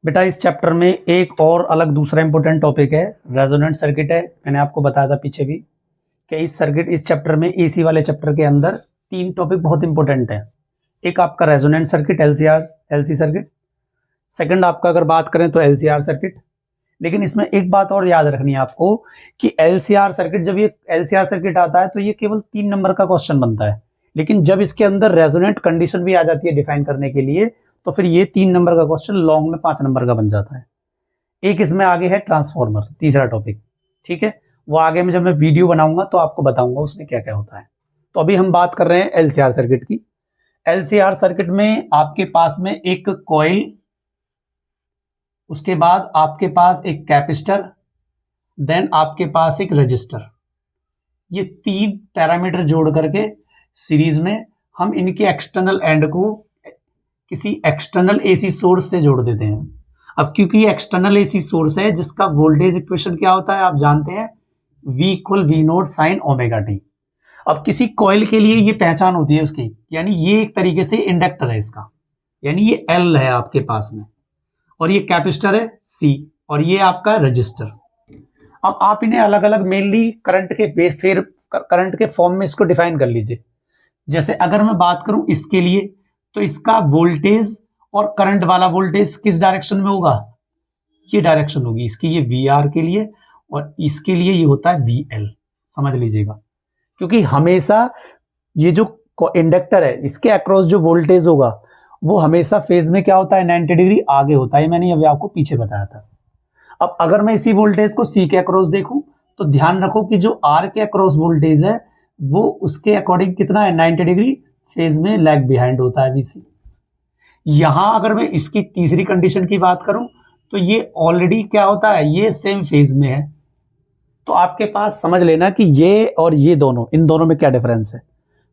बेटा इस चैप्टर में एक और अलग दूसरा इंपॉर्टेंट टॉपिक है, रेजोनेंट सर्किट है। मैंने आपको बताया था पीछे भी कि इस चैप्टर में एसी वाले चैप्टर के अंदर तीन टॉपिक बहुत इंपॉर्टेंट है। एक आपका resonant circuit LC circuit, second आपका अगर बात करें तो एलसीआर सर्किट। लेकिन इसमें एक बात और याद रखनी है आपको कि एलसीआर सर्किट, जब ये एलसीआर सर्किट आता है तो ये केवल 3 नंबर का क्वेश्चन बनता है, लेकिन जब इसके अंदर रेजोनेंट कंडीशन भी आ जाती है डिफाइन करने के लिए तो फिर ये 3 नंबर का क्वेश्चन लॉन्ग में 5 नंबर का बन जाता है। एक इसमें आगे है ट्रांसफॉर्मर, तीसरा टॉपिक, ठीक है। वो आगे में जब मैं वीडियो बनाऊंगा तो आपको बताऊंगा उसमें क्या क्या होता है। तो अभी हम बात कर रहे हैं एलसीआर सर्किट की। एलसीआर सर्किट में आपके पास में एक कॉइल, उसके बाद आपके पास एक कैपेसिटर, देन आपके पास एक रजिस्टर। ये 3 पैरामीटर जोड़ करके सीरीज में हम इनके एक्सटर्नल एंड को किसी एक्सटर्नल एसी सोर्स से जोड़ देते हैं। अब क्योंकि ये एक्सटर्नल एसी सोर्स है जिसका वोल्टेज इक्वेशन क्या होता है आप जानते हैं, V equal V naught sine omega t. अब किसी कॉइल के लिए ये पहचान होती है उसकी, यानी ये एक तरीके से इंडक्टर है इसका, यानी ये L है आपके पास में, और ये कैपेसिटर है C, और ये आपका रजिस्टर। अब आप इन्हें अलग अलग मेनली करंट के फॉर्म में इसको डिफाइन कर लीजिए। जैसे अगर मैं बात करूं इसके लिए तो इसका वोल्टेज और करंट वाला वोल्टेज किस डायरेक्शन में होगा, ये डायरेक्शन होगी इसकी, ये VR के लिए, और इसके लिए ये होता है VL, समझ लीजिएगा। क्योंकि हमेशा ये जो इंडक्टर है इसके अक्रॉस जो वोल्टेज होगा वो हमेशा फेज में क्या होता है, 90 डिग्री आगे होता है। मैंने अभी आपको पीछे बताया था। अब अगर मैं इसी वोल्टेज को C के अक्रॉस देखूं तो ध्यान रखो कि जो R के अक्रॉस वोल्टेज है वो उसके अकॉर्डिंग कितना है, 90 डिग्री फेज में लैग बिहाइंड होता है VC। यहां अगर मैं इसकी तीसरी कंडीशन की बात करूं तो ये ऑलरेडी क्या होता है, ये सेम फेज में है। तो आपके पास समझ लेना कि ये और ये दोनों, इन दोनों में क्या डिफरेंस है।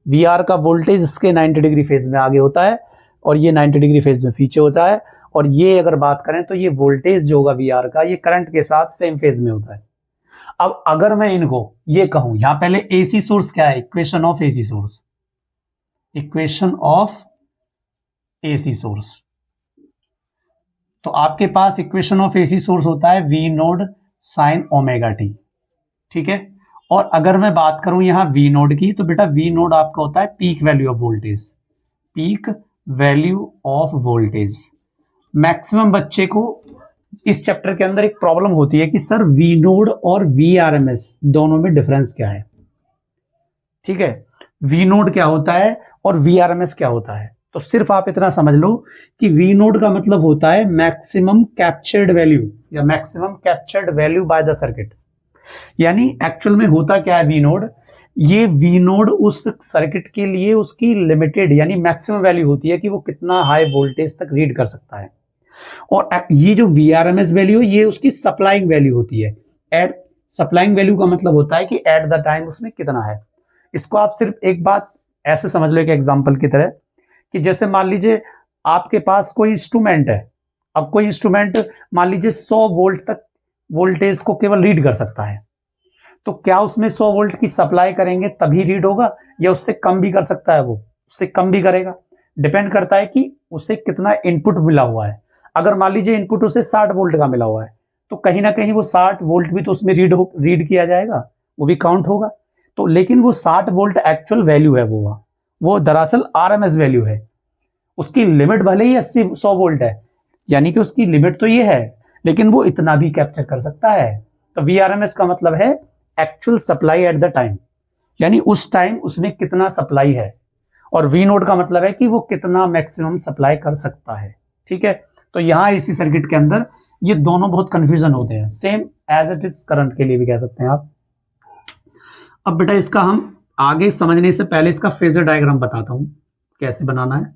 VR का वोल्टेज इसके 90 डिग्री फेज में आगे होता है और ये 90 डिग्री फेज में पीछे होता है। और ये अगर बात करें तो ये वोल्टेज जो होगा VR का, ये करंट के साथ सेम फेज में होता है। अब अगर मैं इनको ये कहूं, यहां पहले AC सोर्स क्या है, equation of AC source, equation of AC source. तो आपके पास इक्वेशन ऑफ AC सोर्स होता है V node sign omega T, ठीक है। और अगर मैं बात करूं यहां V नोड की तो बेटा V नोड आपका होता है peak value of voltage, peak value of voltage. Maximum बच्चे को इस चैप्टर के अंदर एक प्रॉब्लम होती है कि सर V नोड और VRMS दोनों में डिफरेंस क्या है, ठीक है। V नोड क्या होता है और VRMS क्या होता है। तो सिर्फ आप इतना समझ लो कि V नोड का मतलब होता है मैक्सिमम कैप्चर्ड वैल्यू या maximum captured value by the circuit. यानी एक्चुअल में होता क्या है V नोड, ये V नोड उस सर्किट के लिए उसकी लिमिटेड यानी मैक्सिमम वैल्यू होती है कि वो कितना हाई वोल्टेज तक रीड कर सकता है। और ये जो VRMS वैल्यू है ये उसकी सप्लाइंग वैल्यू होती है। एट सप्लाइंग वैल्यू का मतलब होता है कि एट द टाइम उसमें कितना है। इसको आप सिर्फ एक बात ऐसे समझ लो एक एग्जांपल की तरह, कि जैसे मान लीजिए आपके पास कोई इंस्ट्रूमेंट है। अब कोई इंस्ट्रूमेंट मान लीजिए 100 वोल्ट तक वोल्टेज को केवल रीड कर सकता है, तो क्या उसमें 100 वोल्ट की सप्लाई करेंगे तभी रीड होगा, या उससे कम भी कर सकता है, वो उससे कम भी करेगा। डिपेंड करता है कि उसे कितना इनपुट मिला हुआ है। अगर मान लीजिए इनपुट उसे 60 वोल्ट का मिला हुआ है तो कहीं ना कहीं वो 60 वोल्ट भी तो उसमें रीड किया जाएगा, वो भी काउंट होगा। तो लेकिन वो 60 वोल्ट एक्चुअल वैल्यू है, वो दरअसल RMS वैल्यू है। उसकी लिमिट भले ही 100 वोल्ट है, यानी कि उसकी लिमिट तो ये है, लेकिन वो इतना भी कैप्चर कर सकता है। तो VRMS का मतलब है actual supply at the time, यानी उस टाइम उसमें कितना सप्लाई है। और V नोड का मतलब है कि वो कितना मैक्सिमम सप्लाई कर सकता है, ठीक है। तो यहां इसी सर्किट के अंदर ये दोनों बहुत कंफ्यूजन होते हैं, same as it is current के लिए भी कह सकते हैं आप। अब बेटा इसका हम आगे समझने से पहले इसका फेजर डायग्राम बताता हूं कैसे बनाना है।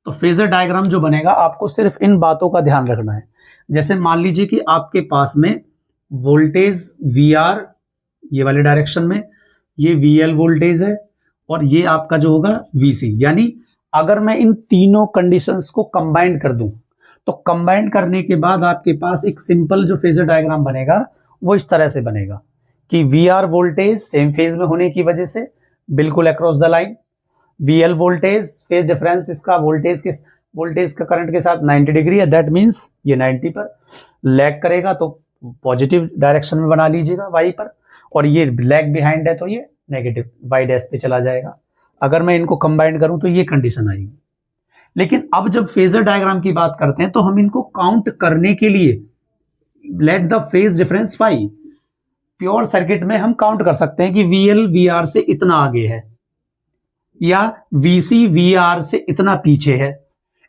तो फेजर डायग्राम जो बनेगा आपको सिर्फ इन बातों का ध्यान रखना है। जैसे मान लीजिए कि आपके पास में वोल्टेज VR ये वाले डायरेक्शन में, ये VL वोल्टेज है, और ये आपका जो होगा VC। यानी अगर मैं इन तीनों कंडीशंस को कंबाइन कर दूं तो कंबाइन करने के बाद आपके पास एक सिंपल जो फेजर डायग्राम बनेगा वो इस तरह से बनेगा कि VR वोल्टेज सेम फेज में होने की वजह से बिल्कुल across the line, VL voltage phase difference इसका वोल्टेज के वोल्टेज का करंट के साथ 90 डिग्री है, दैट मीन्स ये 90 पर लैग करेगा, तो पॉजिटिव डायरेक्शन में बना लीजिएगा वाई पर, और ये लैग बिहाइंड है तो ये नेगेटिव वाई डैश पे चला जाएगा। अगर मैं इनको कंबाइन करूं तो ये कंडीशन आएगी। लेकिन अब जब फेजर डायग्राम की बात करते हैं तो हम इनको काउंट करने के लिए let the phase difference phi, pure circuit में हम काउंट कर सकते हैं कि VL VR से इतना आगे है या VC VR से इतना पीछे है।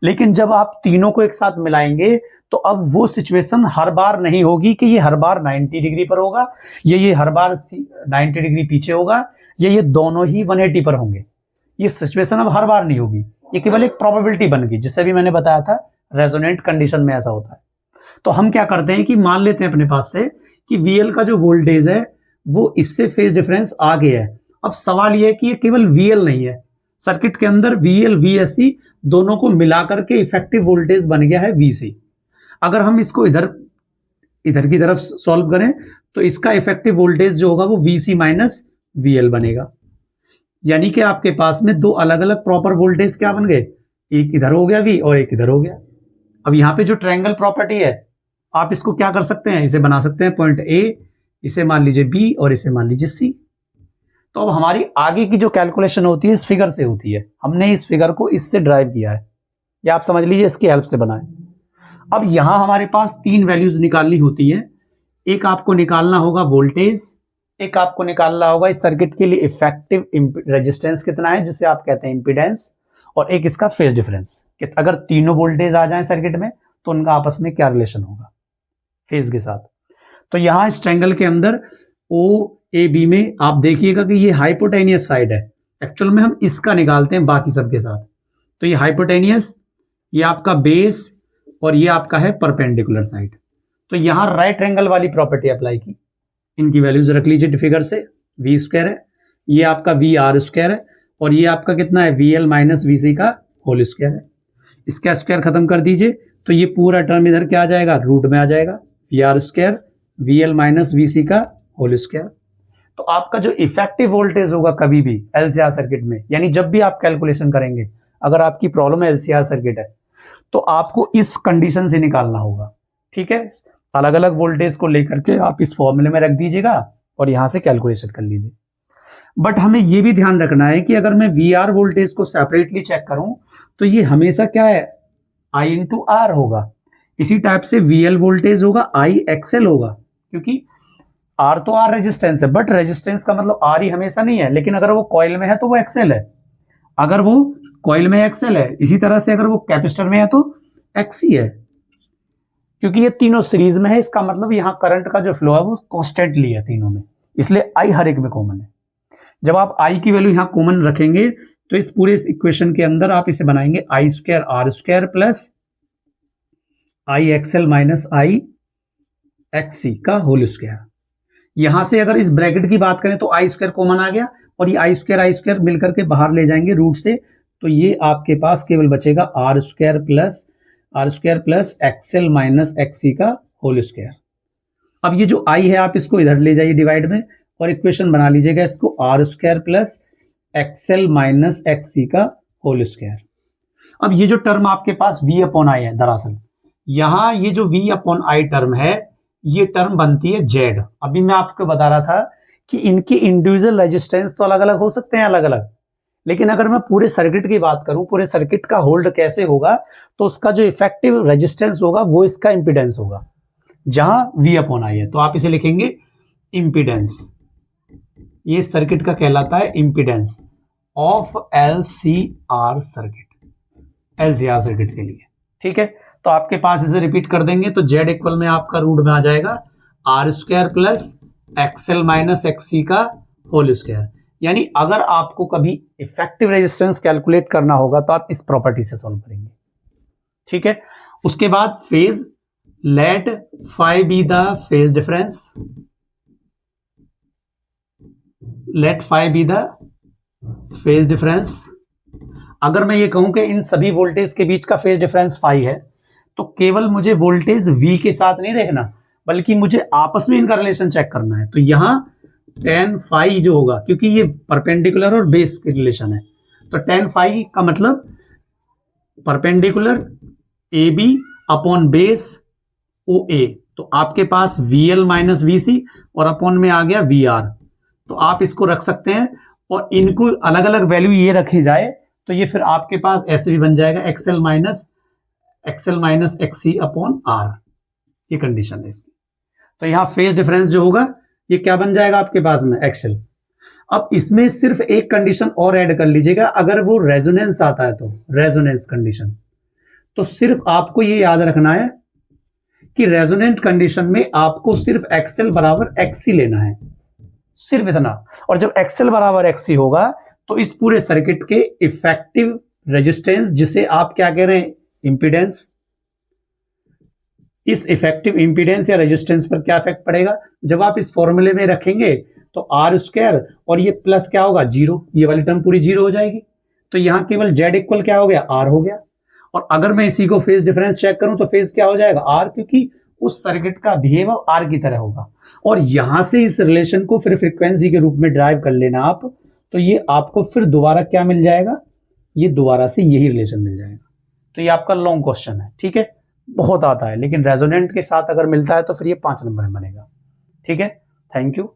लेकिन जब आप तीनों को एक साथ मिलाएंगे तो अब वो सिचुएशन हर बार नहीं होगी कि ये हर बार 90 डिग्री पर होगा या ये हर बार 90 डिग्री पीछे होगा या ये दोनों ही 180 पर होंगे। ये सिचुएशन अब हर बार नहीं होगी, ये केवल एक प्रोबेबिलिटी बन गई, जिससे भी मैंने बताया था रेजोनेंट कंडीशन में ऐसा होता है। तो हम क्या करते हैं कि मान लेते हैं अपने पास से कि VL का जो वोल्टेज है वो इससे फेज डिफरेंस आगे है। अब सवाल ये है कि ये केवल VL नहीं है, सर्किट के अंदर VL VSC दोनों को मिलाकर के इफेक्टिव वोल्टेज बन गया है VC। अगर हम इसको इधर की तरफ सॉल्व करें तो इसका इफेक्टिव वोल्टेज जो होगा वो VC माइनस VL बनेगा। यानी कि आपके पास में दो अलग अलग प्रॉपर वोल्टेज क्या बन गए, एक इधर हो गया V और एक इधर हो गया। अब यहां पे जो ट्रायंगल प्रॉपर्टी है आप इसको क्या कर सकते हैं, इसे बना सकते हैं पॉइंट A, इसे मान लीजिए B और इसे मान लीजिए C। तो अब हमारी आगे की जो कैलकुलेशन होती है इस फिगर से होती है, हमने इस फिगर को इससे ड्राइव किया है, या आप समझ लीजिए इसकी हेल्प से बनाए। अब यहां हमारे पास तीन वैल्यूज निकालनी होती है, एक आपको निकालना होगा वोल्टेज, एक आपको निकालना होगा इस सर्किट के लिए इफेक्टिव रेजिस्टेंस कितना है जिसे आप कहते हैं इंपीडेंस, और एक इसका फेज डिफरेंस कि अगर तीनों वोल्टेज आ जाएं सर्किट में तो उनका आपस में क्या रिलेशन होगा फेज के साथ। तो यहां इस ट्रायंगल के अंदर OAB में आप देखिएगा कि ये हाइपोटेनियस साइड है, एक्चुअल में हम इसका निकालते हैं बाकी सबके साथ। तो ये हाइपोटेनियस, ये आपका बेस और ये आपका है परपेंडिकुलर साइड। तो यहां राइट एंगल वाली प्रॉपर्टी अप्लाई की, इनकी वैल्यूज रख लीजिए फिगर से, V स्क्वायर है, ये आपका VR स्क्वायर है और ये आपका कितना है VL माइनस VC का होल स्क्वायर है। इसका स्क्वायर खत्म कर दीजिए तो ये पूरा टर्म इधर क्या आ जाएगा, रूट में आ जाएगा, VR square VL minus VC का होल स्क्वायर। तो आपका जो इफेक्टिव वोल्टेज होगा कभी भी LCR सर्किट में, यानी जब भी आप कैलकुलेशन करेंगे, अगर आपकी प्रॉब्लम LCR सर्किट है तो आपको इस कंडीशन से निकालना होगा, ठीक है। अलग अलग वोल्टेज को लेकर के आप इस फॉर्मूले में रख दीजिएगा और यहां से कैलकुलेशन कर लीजिए। बट हमें यह भी ध्यान रखना है कि अगर मैं VR वोल्टेज को सेपरेटली चेक करूं तो ये हमेशा क्या है, I इंटू R होगा। इसी टाइप से VL वोल्टेज होगा I XL होगा, क्योंकि R तो R रेजिस्टेंस है, बट रेजिस्टेंस का मतलब R ही हमेशा नहीं है, लेकिन अगर वो कॉइल में है तो वो XL है, अगर वो कॉइल में XL है। इसी तरह से अगर वो कैपेसिटर में है तो XC है, क्योंकि ये तीनों सीरीज में है, इसका मतलब यहां करंट का जो फ्लो है वो कॉन्स्टेंटली है तीनों में, इसलिए I हर एक में कॉमन है। जब आप I की वैल्यू यहां कॉमन रखेंगे तो इस पूरे इक्वेशन के अंदर आप इसे बनाएंगे I square R square plus I XL minus I XC का होल स्क्वायर। यहां से अगर इस ब्रैकेट की बात करें तो I स्क्वायर कॉमन आ गया और ये I स्क्वायर मिलकर के बाहर ले जाएंगे रूट से, तो ये आपके पास केवल बचेगा R square plus XL minus XC का होल स्क्वायर। अब ये जो I है आप इसको इधर ले जाइए डिवाइड में और इक्वेशन बना लीजिएगा इसको R square plus XL minus XC का होल स्क्वायर। अब ये जो टर्म आपके पास V अपॉन I है, दरअसल यहां ये जो V अपॉन I टर्म है ये टर्म बनती है Z। अभी मैं आपको बता रहा था कि इनके इंडिविजुअल रेजिस्टेंस तो अलग अलग हो सकते हैं, अलग अलग, लेकिन अगर मैं पूरे सर्किट की बात करूं, पूरे सर्किट का होल्ड कैसे होगा, तो उसका जो इफेक्टिव रेजिस्टेंस होगा वो इसका इंपीडेंस होगा, जहां V अपॉन I है। तो आप इसे लिखेंगे इंपीडेंस, ये सर्किट का कहलाता है इंपीडेंस ऑफ LCR सर्किट के लिए, ठीक है। तो आपके पास इसे रिपीट कर देंगे तो Z इक्वल में आपका रूट में आ जाएगा R square plus XL minus XC का होल स्क्वायर। यानी अगर आपको कभी इफेक्टिव रेजिस्टेंस कैलकुलेट करना होगा तो आप इस प्रॉपर्टी से सॉल्व करेंगे, ठीक है। उसके बाद phase, let phi be the phase difference, let phi be the phase difference. अगर मैं ये कहूं कि इन सभी वोल्टेज के बीच का फेज डिफरेंस फाई है तो केवल मुझे वोल्टेज V के साथ नहीं देखना, बल्कि मुझे आपस में इनका रिलेशन चेक करना है। तो यहां tan फाई जो होगा, क्योंकि ये परपेंडिकुलर और बेस की रिलेशन है, तो tan फाई का मतलब perpendicular A B upon base O A, तो आपके पास VL माइनस VC और अपॉन में आ गया VR। तो आप इसको रख सकते हैं और इनको अलग अलग वैल्यू ये रखी जाए तो ये फिर आपके पास ऐसे भी बन जाएगा XL minus XC upon R। ये कंडीशन है इसकी। तो यहां फेज डिफरेंस जो होगा ये क्या बन जाएगा आपके पास में XL। अब इसमें सिर्फ एक कंडीशन और ऐड कर लीजिएगा, अगर वो रेजोनेंस आता है तो रेजोनेंस कंडीशन, तो सिर्फ आपको ये याद रखना है कि रेजोनेंट कंडीशन में आपको सिर्फ XL बराबर XC लेना है, सिर्फ इतना। और जब XL बराबर XC होगा तो इस पूरे सर्किट के इफेक्टिव रेजिस्टेंस, जिसे आप क्या कह रहे हैं इंपीडेंस, इस इफेक्टिव इंपीडेंस या रेजिस्टेंस पर क्या इफेक्ट पड़ेगा जब आप इस फॉर्मूले में रखेंगे, तो R स्क्वायर और ये प्लस क्या होगा 0, ये वाली टर्म पूरी 0 हो जाएगी। तो यहां केवल Z इक्वल क्या हो गया R हो गया। और अगर मैं इसी को फेज डिफरेंस चेक करूं तो फेज क्या हो जाएगा R, क्योंकि उस सर्किट का बिहेव R की तरह होगा। और यहां से इस रिलेशन को फिर फ्रीक्वेंसी के रूप में ड्राइव कर लेना आप, तो ये आपको फिर दोबारा क्या मिल जाएगा, ये दोबारा से यही रिलेशन मिल जाएगा। तो ये आपका लॉन्ग क्वेश्चन है, ठीक है, बहुत आता है, लेकिन रेजोनेंट के साथ अगर मिलता है तो फिर ये 5 नंबर में बनेगा। ठीक है, थैंक यू।